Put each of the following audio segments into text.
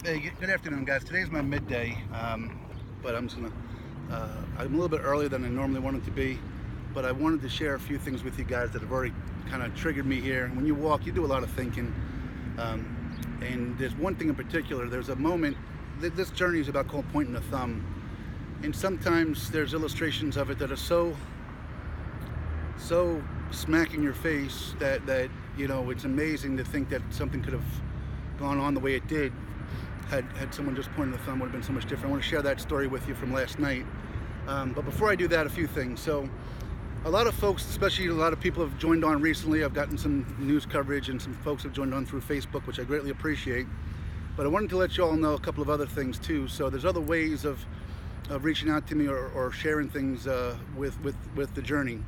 Hey, good afternoon, guys. Today's my midday, but I'm a little bit earlier than I normally wanted to be, but I wanted to share a few things with you guys that have already kind of triggered me here. When you walk, you do a lot of thinking, and there's one thing in particular. There's a moment. This journey is about called pointing a thumb, and sometimes there's illustrations of it that are so smack in your face that it's amazing to think that something could have gone on the way it did. Had someone just pointed the thumb, would have been so much different. I want to share that story with you from last night. But before I do that, a few things. So a lot of folks, especially a lot of people have joined on recently. I've gotten some news coverage and some folks have joined on through Facebook, which I greatly appreciate. But I wanted to let you all know a couple of other things too. So there's other ways of reaching out to me or sharing things with the journey.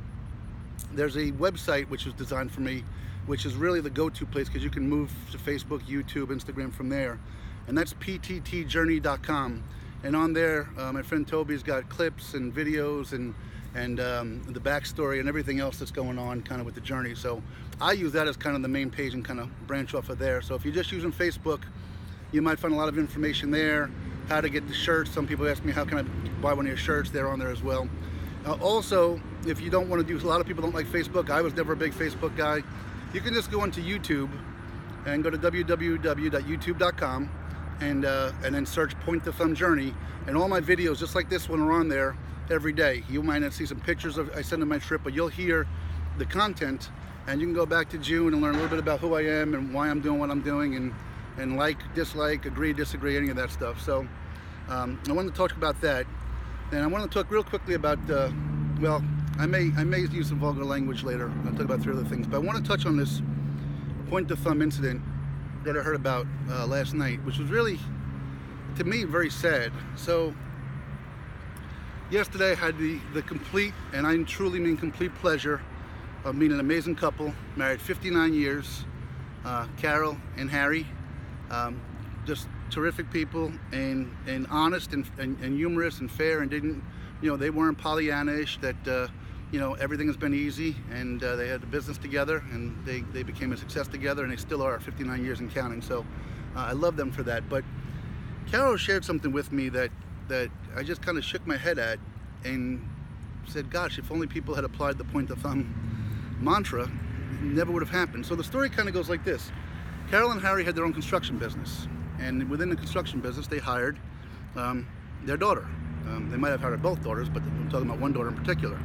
There's a website which was designed for me, which is really the go-to place because you can move to Facebook, YouTube, Instagram from there. And that's pttjourney.com. And on there, my friend Toby's got clips and videos and the backstory and everything else that's going on kind of with the journey. So I use that as kind of the main page and kind of branch off of there. So if you're just using Facebook, you might find a lot of information there, how to get the shirts. Some people ask me, how can I buy one of your shirts? They're on there as well. Also, if you don't want to do, a lot of people don't like Facebook. I was never a big Facebook guy. You can just go onto YouTube and go to www.youtube.com and then search Point the Thumb Journey, and all my videos just like this one are on there every day. You might not see some pictures I send of my trip, but you'll hear the content, and you can go back to June and learn a little bit about who I am and why I'm doing what I'm doing, and like, dislike, agree, disagree, any of that stuff. So I wanted to talk about that, and I want to talk real quickly about well, I may use some vulgar language later. I'll talk about 3 other things, but I want to touch on this Point the Thumb incident that I heard about last night, which was really, to me, very sad. So yesterday I had the complete, and I truly mean complete, pleasure of meeting an amazing couple, married 59 years, Carol and Harry. Just terrific people, and honest and humorous and fair, and didn't, they weren't Pollyannish that everything has been easy, and they had a business together, and they became a success together, and they still are 59 years and counting. So I love them for that. But Carol shared something with me that I just kind of shook my head at and said, gosh, if only people had applied the point the thumb mantra, it never would have happened. So the story kind of goes like this. Carol and Harry had their own construction business, and within the construction business they hired their daughter. They might have hired both daughters, but I'm talking about one daughter in particular.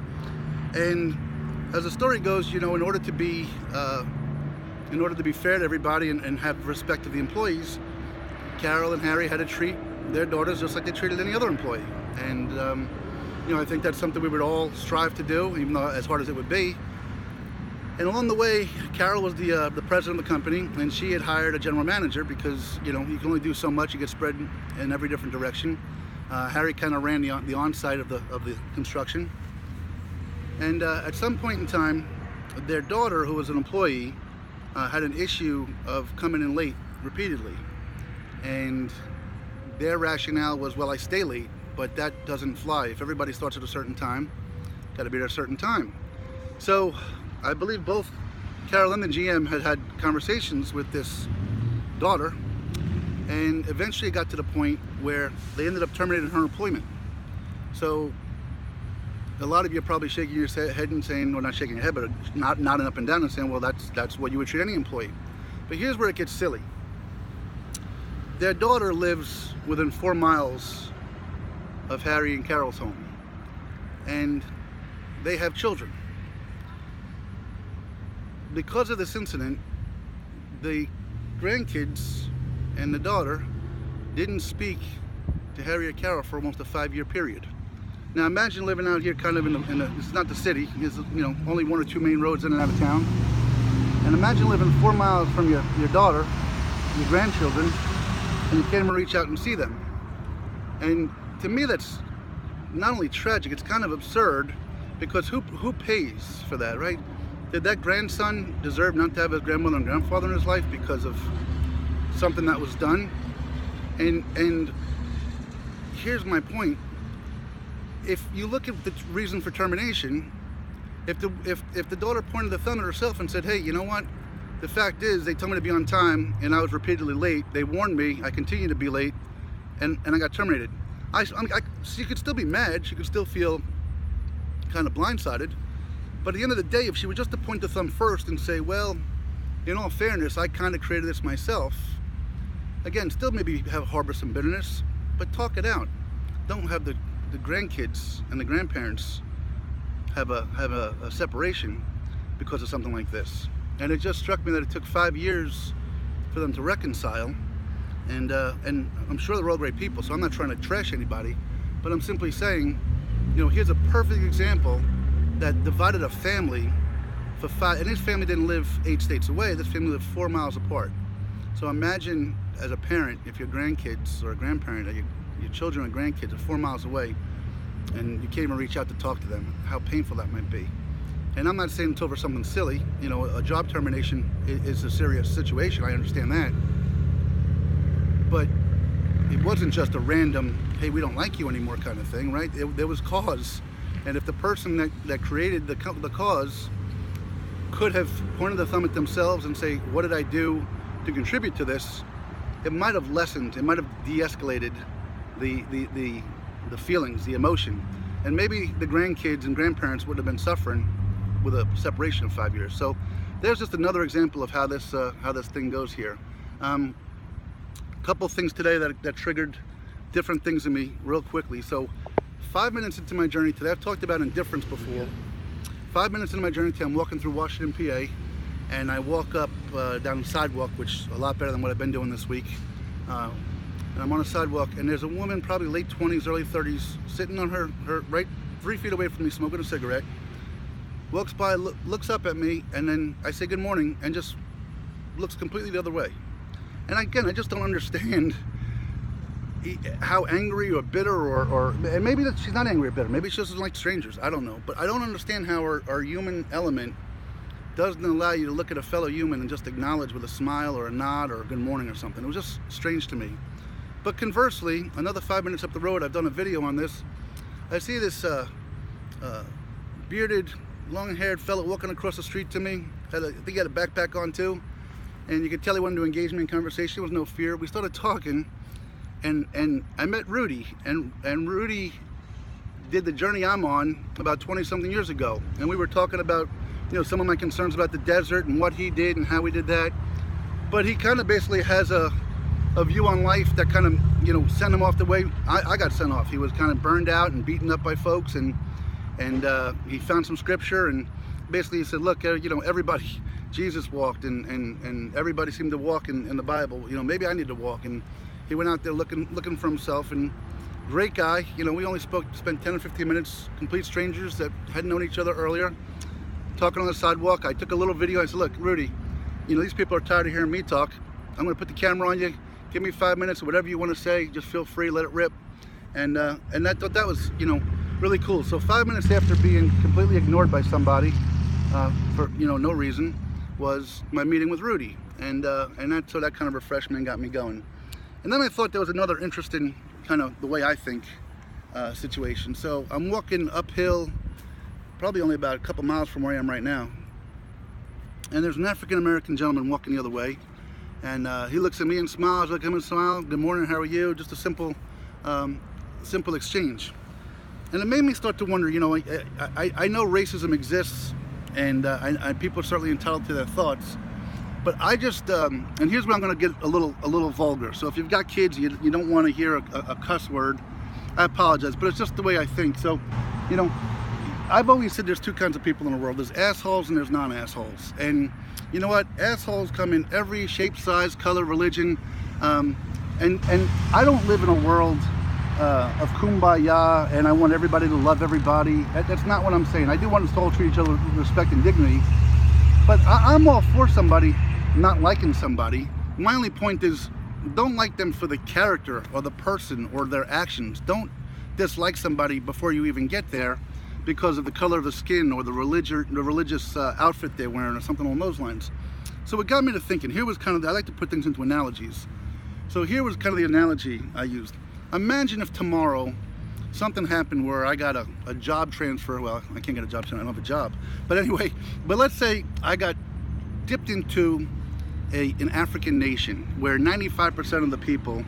And as the story goes, in order to be fair to everybody and have respect to the employees, Carol and Harry had to treat their daughters just like they treated any other employee. And I think that's something we would all strive to do, even though as hard as it would be. And along the way, Carol was the president of the company, and she had hired a general manager because you can only do so much. You get spread in every different direction. Harry kind of ran the on-site of the construction. And at some point in time, their daughter, who was an employee, had an issue of coming in late repeatedly. And their rationale was, well, I stay late, but that doesn't fly. If everybody starts at a certain time, got to be at a certain time. So I believe both Carol and the GM had conversations with this daughter, and eventually it got to the point where they ended up terminating her employment. So a lot of you are probably shaking your head and saying, well, not shaking your head, but nodding up and down and saying, well, that's what you would treat any employee. But here's where it gets silly. Their daughter lives within 4 miles of Harry and Carol's home, and they have children. Because of this incident, the grandkids and the daughter didn't speak to Harry or Carol for almost a 5-year period. Now imagine living out here kind of it's not the city, it's only 1 or 2 main roads in and out of town. And imagine living 4 miles from your daughter, your grandchildren, and you can't even reach out and see them. And to me that's not only tragic, it's kind of absurd, because who pays for that, right? Did that grandson deserve not to have his grandmother and grandfather in his life because of something that was done? And here's my point. If you look at the reason for termination, if the daughter pointed the thumb at herself and said, hey, you know what, The fact is, they told me to be on time, and I was repeatedly late. They warned me. I continued to be late, and I got terminated. She could still be mad. She could still feel kind of blindsided. But at the end of the day, if she would just to point the thumb first and say, well, in all fairness, I kind of created this myself. Again, still maybe harbor some bitterness, but talk it out. Don't have the grandkids and the grandparents have a separation because of something like this. And it just struck me that it took 5 years for them to reconcile. And I'm sure they're all great people, so I'm not trying to trash anybody, but I'm simply saying, you know, here's a perfect example that divided a family for 5, and this family didn't live 8 states away. This family lived 4 miles apart. So imagine as a parent, if your grandkids or a grandparent, or your children or grandkids are 4 miles away, and you can't even reach out to talk to them, how painful that might be. And I'm not saying it's over something silly. You know, a job termination is a serious situation. I understand that. But it wasn't just a random, hey, we don't like you anymore kind of thing, right? There was cause. And if the person that created the cause could have pointed the thumb at themselves and say, what did I do to contribute to this? It might have lessened, it might have de-escalated the feelings, the emotion. And maybe the grandkids and grandparents would have been suffering with a separation of 5 years. So there's just another example of how this thing goes here. A couple things today that triggered different things in me real quickly. So 5 minutes into my journey today, I've talked about indifference before. 5 minutes into my journey today, I'm walking through Washington, PA, and I walk up down the sidewalk, which is a lot better than what I've been doing this week. And I'm on a sidewalk, and there's a woman, probably late 20s, early 30s, sitting on her right 3 feet away from me, smoking a cigarette. Walks by, looks up at me, and then I say good morning, and just looks completely the other way. And again, I just don't understand how angry or bitter and maybe that she's not angry or bitter, maybe she doesn't like strangers, I don't know. But I don't understand how our human element doesn't allow you to look at a fellow human and just acknowledge with a smile or a nod or a good morning or something. It was just strange to me. But conversely, another 5 minutes up the road, I've done a video on this. I see this bearded, long-haired fellow walking across the street to me. I think he had a backpack on too. And you could tell he wanted to engage me in conversation. There was no fear. We started talking, and I met Rudy. And Rudy did the journey I'm on about 20-something years ago. And we were talking about, you know, some of my concerns about the desert and what he did and how we did that. But he kind of basically has a view on life that kind of, you know, sent him off the way I got sent off. He was kind of burned out and beaten up by folks, and he found some scripture, and basically he said, look, you know, everybody, Jesus walked, and everybody seemed to walk in the Bible. You know, maybe I need to walk. And he went out there looking for himself, and great guy. You know, we only spent 10 or 15 minutes, complete strangers that hadn't known each other earlier, talking on the sidewalk. I took a little video. I said, look, Rudy, you know, these people are tired of hearing me talk. I'm going to put the camera on you. Give me 5 minutes, whatever you want to say, just feel free, let it rip. And I thought that was, you know, really cool. So 5 minutes after being completely ignored by somebody for, you know, no reason, was my meeting with Rudy. And so that kind of refreshed me and got me going. And then I thought there was another interesting kind of, the way I think, situation. So I'm walking uphill, probably only about a couple miles from where I am right now. And there's an African-American gentleman walking the other way. And he looks at me and smiles. I look at him and smile. Good morning, how are you? Just a simple exchange. And it made me start to wonder, you know, I know racism exists, and people are certainly entitled to their thoughts. But I just, and here's where I'm going to get a little vulgar. So if you've got kids, you don't want to hear a cuss word, I apologize. But it's just the way I think. So, you know, I've always said there's two kinds of people in the world. There's assholes and there's non-assholes. And you know what? Assholes come in every shape, size, color, religion. And I don't live in a world of kumbaya and I want everybody to love everybody. That's not what I'm saying. I do want us to all treat each other with respect and dignity. But I'm all for somebody not liking somebody. My only point is, don't like them for the character or the person or their actions. Don't dislike somebody before you even get there because of the color of the skin or the religious outfit they're wearing or something along those lines. So it got me to thinking. Here was kind of, I like to put things into analogies. So here was kind of the analogy I used. Imagine if tomorrow something happened where I got a job transfer. Well, I can't get a job transfer, I don't have a job. But anyway, but let's say I got dipped into an African nation where 95% of the people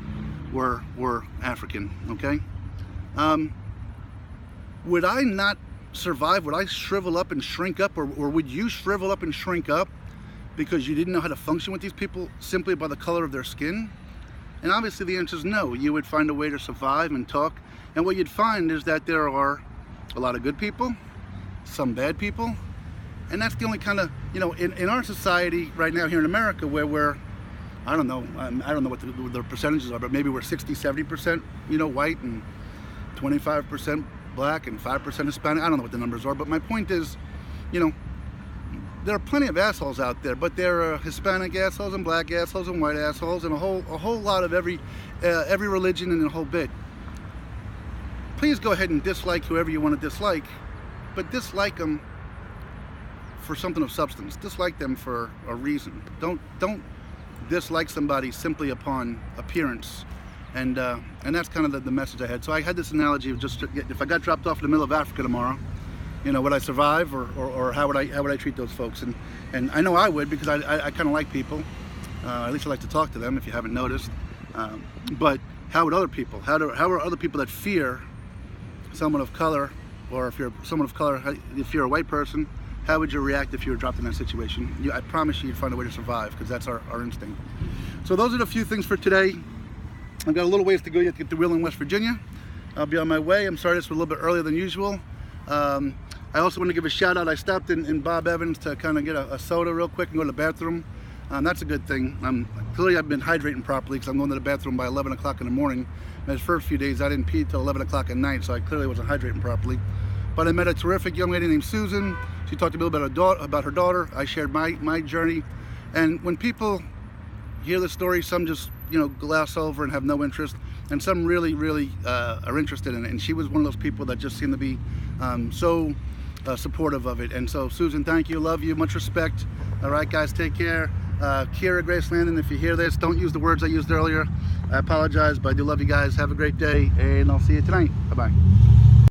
were African, okay? Would I not survive? Would I shrivel up and shrink up, or would you shrivel up and shrink up because you didn't know how to function with these people simply by the color of their skin? And obviously the answer is no. You would find a way to survive and talk, and what you'd find is that there are a lot of good people, some bad people, and that's the only kind of, you know, in our society right now here in America, where we're, I don't know what the percentages are, but maybe we're 60-70%, you know, white, and 25% black, and 5% Hispanic. I don't know what the numbers are, but my point is, you know, there are plenty of assholes out there, but there are Hispanic assholes and black assholes and white assholes and a whole lot of every religion and a whole bit. Please go ahead and dislike whoever you want to dislike, but dislike them for something of substance. Dislike them for a reason. Don't dislike somebody simply upon appearance. And that's kind of the message I had. So I had this analogy of just, if I got dropped off in the middle of Africa tomorrow, you know, would I survive, or how would I treat those folks? And I know I would, because I kind of like people. At least I like to talk to them, if you haven't noticed. But how would other people? How are other people that fear someone of color, or if you're someone of color, if you're a white person, how would you react if you were dropped in that situation? I promise you'd find a way to survive, because that's our instinct. So those are the few things for today. I've got a little ways to go yet to get to Wheeling, West Virginia. I'll be on my way. I'm sorry this was a little bit earlier than usual. I also want to give a shout out. I stopped in Bob Evans to kind of get a soda real quick and go to the bathroom. That's a good thing. Clearly I've been hydrating properly, because I'm going to the bathroom by 11 o'clock in the morning. And the first few days I didn't pee till 11 o'clock at night, so I clearly wasn't hydrating properly. But I met a terrific young lady named Susan. She talked to me a little bit about her daughter. I shared my journey. And when people hear the story, some just, you know, glass over and have no interest, and some really are interested in it. And she was one of those people that just seemed to be so supportive of it. And so, Susan, thank you, love you, much respect. All right, guys, take care. Kira, Grace, Landon, if you hear this, don't use the words I used earlier. I apologize, but I do love you guys. Have a great day, and I'll see you tonight. Bye-bye.